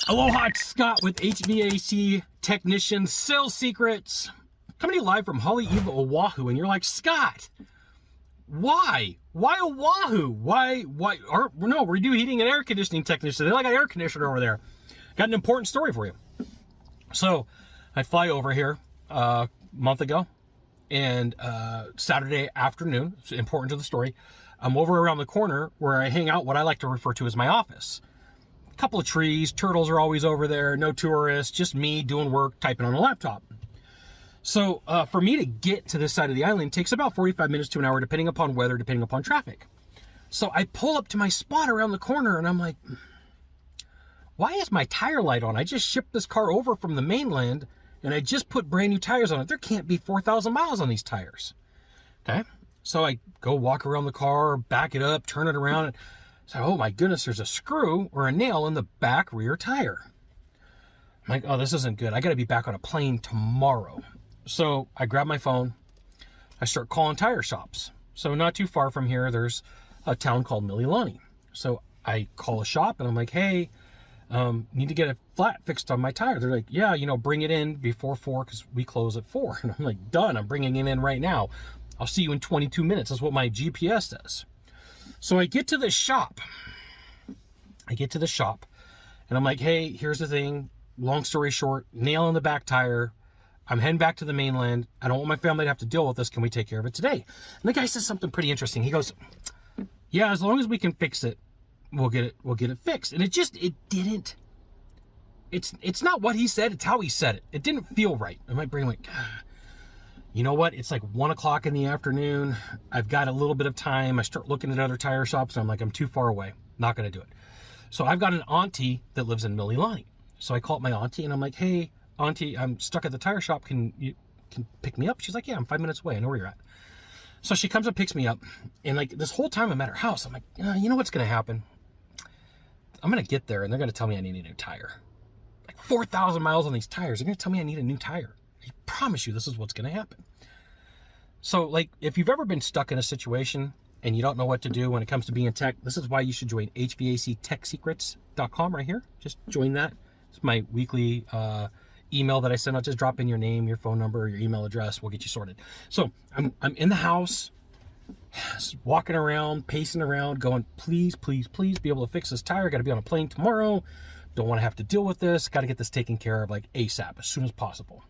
Aloha, it's Scott with HVAC Technician Sales Secrets. Coming to you live from Haleiwa, Oahu, and you're like, Scott, why? Why Oahu? Why? No, we do heating and air conditioning technician. They like an air conditioner over there. Got an important story for you. So, I fly over here a month ago, and Saturday afternoon, it's important to the story, I'm over around the corner where I hang out, what I like to refer to as my office. Couple of trees, turtles are always over there, no tourists, just me doing work, typing on a laptop. So for me to get to this side of the island takes about 45 minutes to an hour, depending upon weather, depending upon traffic. So I pull up to my spot around the corner and I'm like, why is my tire light on? I just shipped this car over from the mainland and I just put brand new tires on it. There can't be 4,000 miles on these tires. Okay. So I go walk around the car, back it up, turn it around, and so, oh my goodness, there's a screw or a nail in the back rear tire. I'm like, oh, this isn't good. I got to be back on a plane tomorrow. So I grab my phone. I start calling tire shops. So not too far from here, there's a town called Mililani. So I call a shop and I'm like, hey, need to get a flat fixed on my tire. They're like, yeah, bring it in before 4 because we close at 4. And I'm like, done. I'm bringing it in right now. I'll see you in 22 minutes. That's what my GPS says. So I get to the shop. And I'm like, hey, here's the thing. Long story short, nail in the back tire. I'm heading back to the mainland. I don't want my family to have to deal with this. Can we take care of it today? And the guy says something pretty interesting. He goes, yeah, as long as we can fix it, we'll get it fixed. And it didn't. It's not what he said. It's how he said it. It didn't feel right. And my brain went, you know what? It's like 1 o'clock in the afternoon. I've got a little bit of time. I start looking at other tire shops and I'm like, I'm too far away. Not going to do it. So I've got an auntie that lives in Mililani. So I call up my auntie and I'm like, hey, auntie, I'm stuck at the tire shop. Can you pick me up? She's like, yeah, I'm 5 minutes away. I know where you're at. So she comes and picks me up. And like this whole time I'm at her house, I'm like, you know what's going to happen? I'm going to get there and they're going to tell me I need a new tire. Like 4,000 miles on these tires. They're going to tell me I need a new tire. I promise you this is what's going to happen. So like if you've ever been stuck in a situation and you don't know what to do when it comes to being tech, this is why you should join HVACTechSecrets.com right here. Just join that. It's my weekly email that I send out. Just drop in your name, your phone number, your email address. We'll get you sorted. So I'm in the house, walking around, pacing around, going, please, please, please be able to fix this tire. Got to be on a plane tomorrow. Don't want to have to deal with this. Got to get this taken care of like ASAP, as soon as possible.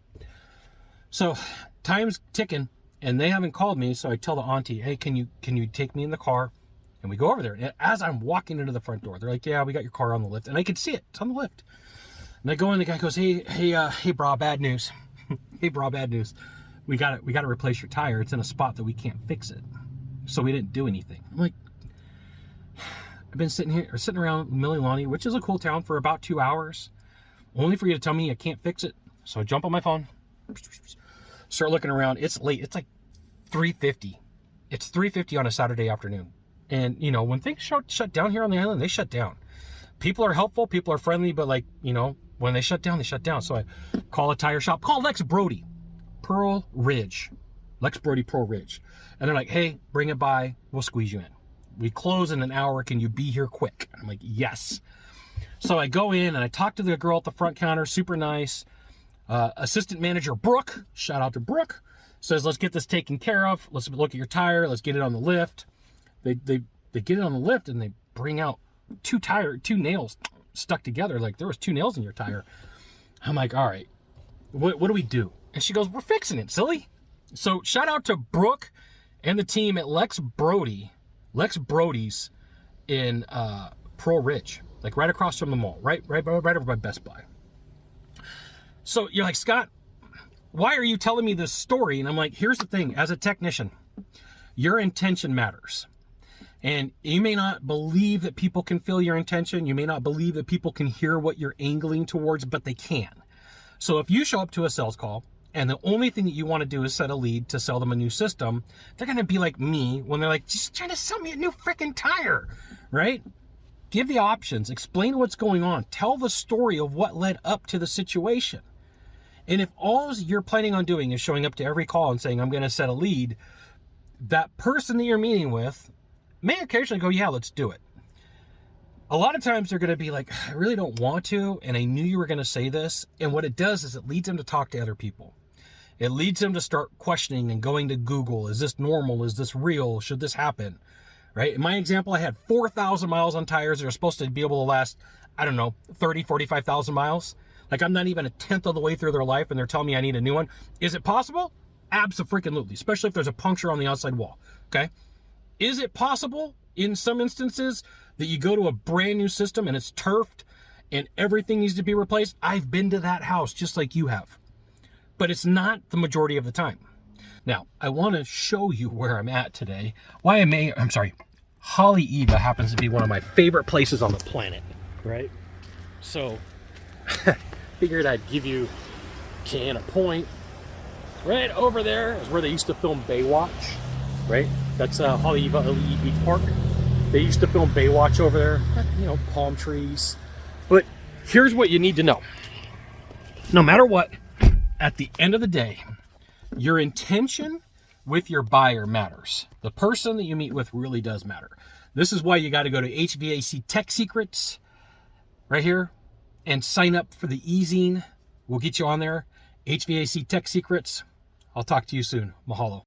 So time's ticking and they haven't called me. So I tell the auntie, hey, can you take me in the car? And we go over there. And as I'm walking into the front door, they're like, yeah, we got your car on the lift. And I could see it. It's on the lift. And I go in, the guy goes, hey, brah, bad news. Hey, brah, bad news. We got to replace your tire. It's in a spot that we can't fix it. So we didn't do anything. I'm like, I've been sitting around Mililani, which is a cool town, for about 2 hours, only for you to tell me I can't fix it. So I jump on my phone, start looking around. It's late. It's like 3:50. It's 3:50 on a Saturday afternoon. And, when things shut down here on the island, they shut down. People are helpful. People are friendly. But, when they shut down, they shut down. So I call a tire shop. Call Lex Brody, Pearl Ridge. Lex Brody, Pearl Ridge. And they're like, hey, bring it by. We'll squeeze you in. We close in an hour. Can you be here quick? I'm like, yes. So I go in and I talk to the girl at the front counter. Super nice. Assistant manager Brooke, shout out to Brooke, says, let's get this taken care of. Let's look at your tire. Let's get it on the lift. They get it on the lift and they bring out two nails stuck together. Like there was 2 nails in your tire. I'm like, all right, what do we do? And she goes, we're fixing it, silly. So shout out to Brooke and the team at Lex Brody's in Pearl Ridge, like right across from the mall, right over by Best Buy. So you're like, Scott, why are you telling me this story? And I'm like, here's the thing. As a technician, your intention matters. And you may not believe that people can feel your intention. You may not believe that people can hear what you're angling towards, but they can. So if you show up to a sales call and the only thing that you want to do is set a lead to sell them a new system, they're going to be like me when they're like, just trying to sell me a new freaking tire, right? Give the options, explain what's going on, tell the story of what led up to the situation. And if all you're planning on doing is showing up to every call and saying, I'm going to set a lead, that person that you're meeting with may occasionally go, yeah, let's do it. A lot of times they're going to be like, I really don't want to, and I knew you were going to say this. And what it does is it leads them to talk to other people. It leads them to start questioning and going to Google. Is this normal? Is this real? Should this happen? Right? In my example, I had 4,000 miles on tires that are supposed to be able to last, I don't know, 30, 45,000 miles. Like I'm not even a tenth of the way through their life and they're telling me I need a new one. Is it possible? Abso-freaking-lutely, especially if there's a puncture on the outside wall. Okay? Is it possible in some instances that you go to a brand new system and it's turfed and everything needs to be replaced? I've been to that house just like you have. But it's not the majority of the time. Now, I want to show you where I'm at today. Haleiwa happens to be one of my favorite places on the planet, right? So, figured I'd give you a point. Right over there is where they used to film Baywatch, right? That's Haleiwa LE Beach Park. They used to film Baywatch over there, you know, palm trees. But here's what you need to know. No matter what, at the end of the day, your intention with your buyer matters. The person that you meet with really does matter. This is why you got to go to HVAC Tech Secrets right here and sign up for the e-zine. We'll get you on there. HVAC Tech Secrets. I'll talk to you soon. Mahalo.